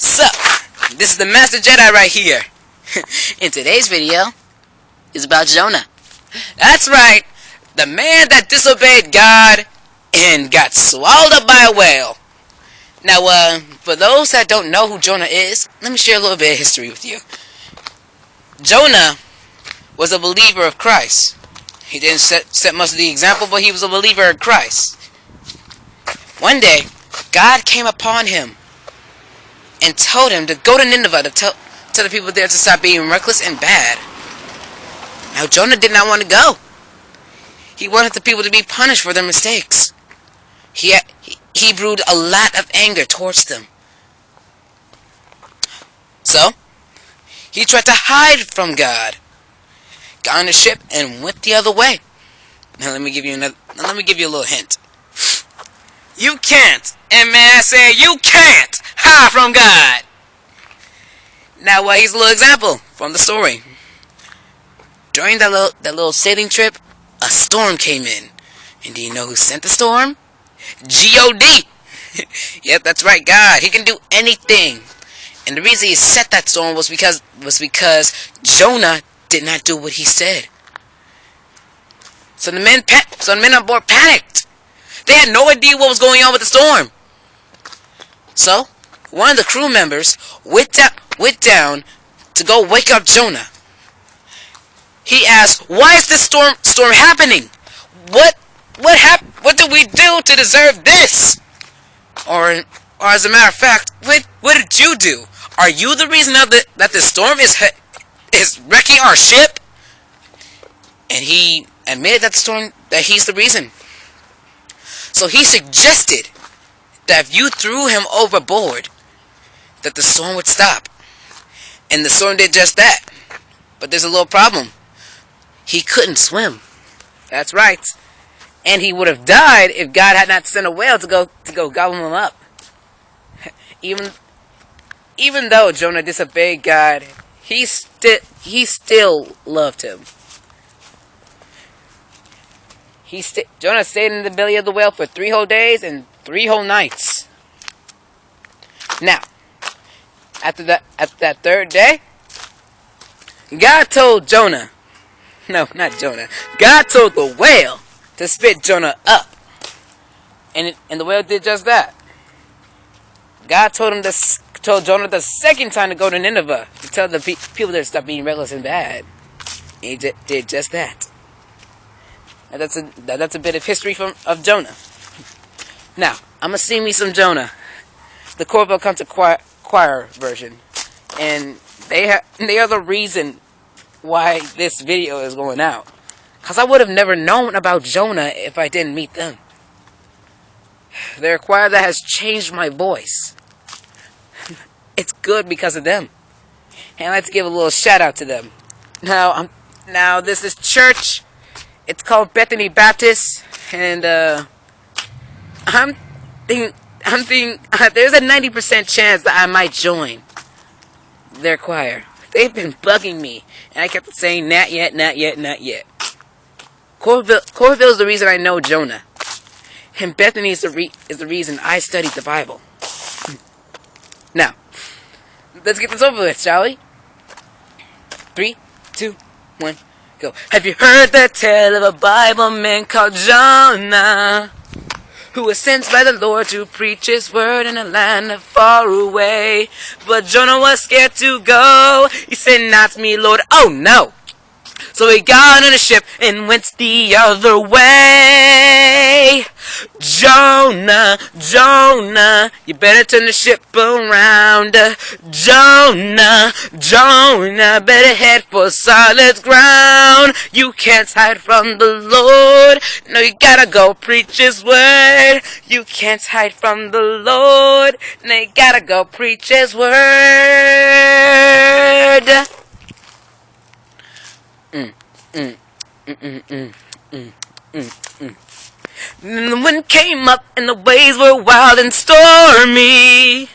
So, this is the Master Jedi right here. In today's video, is about Jonah. That's right, the man that disobeyed God and got swallowed up by a whale. Now, for those that don't know who Jonah is, let me share a little bit of history with you. Jonah was a believer of Christ. He didn't set much of the example, but he was a believer of Christ. One day, God came upon him and told him to go to Nineveh to tell the people there to stop being reckless and bad. Now, Jonah did not want to go. He wanted the people to be punished for their mistakes. He brewed a lot of anger towards them. So, he tried to hide from God. Got on the ship and went the other way. Now let me give you a little hint. You can't, and man, I say you can't hide from God. Now, here's a little example from the story. During that little sailing trip, a storm came in, and do you know who sent the storm? God. Yep, that's right, God. He can do anything, and the reason he set that storm was because Jonah did not do what he said. So the men on board panicked. They had no idea what was going on with the storm. So one of the crew members went down to go wake up Jonah. He asked, "Why is this storm happening? What did we do to deserve this?" Or as a matter of fact, what did you do? Are you the reason that the storm is wrecking our ship? And he admitted that he's the reason. So he suggested that if you threw him overboard, that the storm would stop. And the storm did just that. But there's a little problem. He couldn't swim. That's right. And he would have died if God had not sent a whale to go gobble him up. Even though Jonah disobeyed God, he still loved him. Jonah stayed in the belly of the whale for 3 whole days and 3 whole nights. Now, after that 3rd day, God told Jonah, no, not Jonah, God told the whale to spit Jonah up. And the whale did just that. God told Jonah the 2nd time to go to Nineveh to tell the people there to stop being reckless and bad. He did just that. And that's a bit of history of Jonah. Now, I'm gonna sing me some Jonah, the Corvil Comes to Choir version, and they are the reason why this video is going out. Cause I would have never known about Jonah if I didn't meet them. They're a choir that has changed my voice. It's good because of them, and I'd like to give a little shout out to them. Now this is church. It's called Bethany Baptist, and I'm thinking there's a 90% chance that I might join their choir. They've been bugging me, and I kept saying not yet, not yet, not yet. Corvil is the reason I know Jonah, and Bethany is the reason I studied the Bible. Now, let's get this over with, shall we? 3, 2, 1. Go. Have you heard the tale of a Bible man called Jonah, who was sent by the Lord to preach his word in a land far away? But Jonah was scared to go. He said, "Not me, Lord, oh no." So he got on a ship and went the other way. Jonah, Jonah, you better turn the ship around. Jonah, Jonah, better head for solid ground. You can't hide from the Lord. No, you gotta go preach his word. You can't hide from the Lord. No, you gotta go preach his word. And the wind came up and the waves were wild and stormy,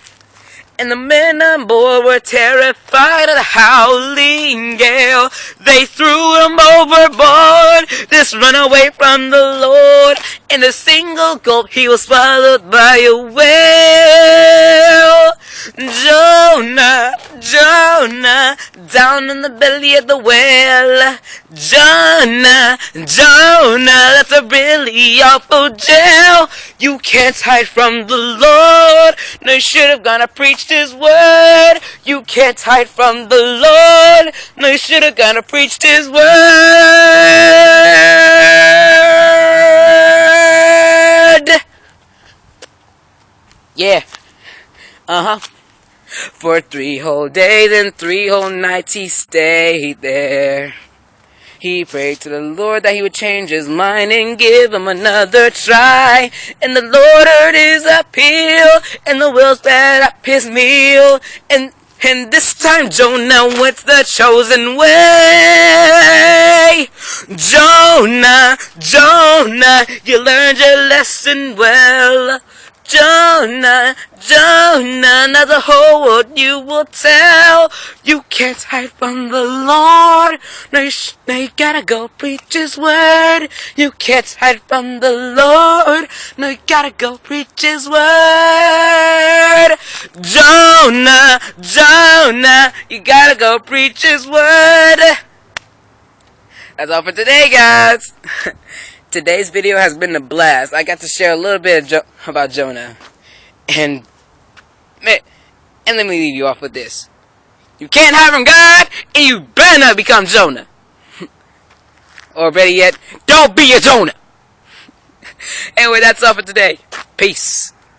and the men on board were terrified of the howling gale. They threw him overboard, just run away from the Lord. In a single gulp he was swallowed by a whale. down in the belly of the whale. Jonah, Jonah, that's a really awful jail. You can't hide from the Lord. No, you should have gone to preach His word. You can't hide from the Lord. No, you should have gone to preach His word. Yeah. For 3 whole days and 3 whole nights he stayed there. He prayed to the Lord that He would change His mind and give him another try. And the Lord heard his appeal, and the whale spat up his meal. And this time Jonah went the chosen way. Jonah, Jonah, you learned your lesson well. Jonah, Jonah, now the whole world you will tell. You can't hide from the Lord. No, you gotta go preach His word. You can't hide from the Lord. No, you gotta go preach His word. Jonah, Jonah, you gotta go preach His word. That's all for today, guys. Today's video has been a blast. I got to share a little bit about Jonah. And let me leave you off with this. You can't hide from God, and you better not become Jonah. Or better yet, don't be a Jonah. Anyway, that's all for today. Peace.